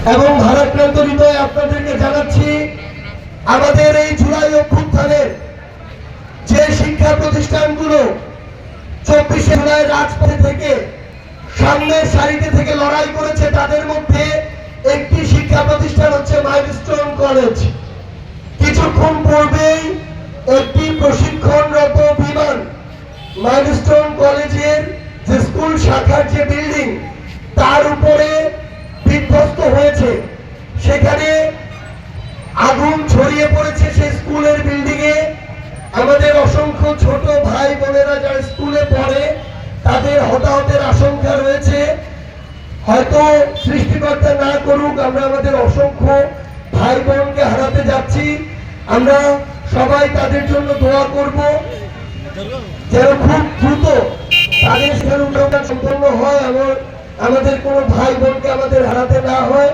এবং ভারাক্রান্ত হৃদয়ে আপনাদেরকে জানাচ্ছি আমাদের এই জুলাই অভ্যুত্থানের যে শিক্ষা প্রতিষ্ঠানগুলো 24শে জুলাই রাজপথে থেকে সামনের সারিতে থেকে লড়াই করেছে, তাদের মধ্যে একটি শিক্ষা প্রতিষ্ঠান হচ্ছে মাইলস্টোন কলেজ। কিছুক্ষণ পূর্বেই একটি প্রশিক্ষণরত বিমান মাইলস্টোন কলেজের যে স্কুল শাখার যে বিল্ডিং তার উপরে বিধ্বস্ত হয়েছে। সেখানে আগুন ছড়িয়ে পড়েছে সেই স্কুলের বিল্ডিং এ। আমাদের অসংখ্য ছোট ভাই বোনেরা যারা স্কুলে পড়ে তাদের হতাহতের আশঙ্কা রয়েছে। হয়তো সৃষ্টিকর্তা না করুক, আমরা আমাদের অসংখ্য ভাই বোনকে হারাতে যাচ্ছি। আমরা সবাই তাদের জন্য দোয়া করব যেন খুব দ্রুত তাদের সেখানে সম্পন্ন হয় এবং আমাদের কোনো ভাই বোনকে আমাদের হারাতে না হয়।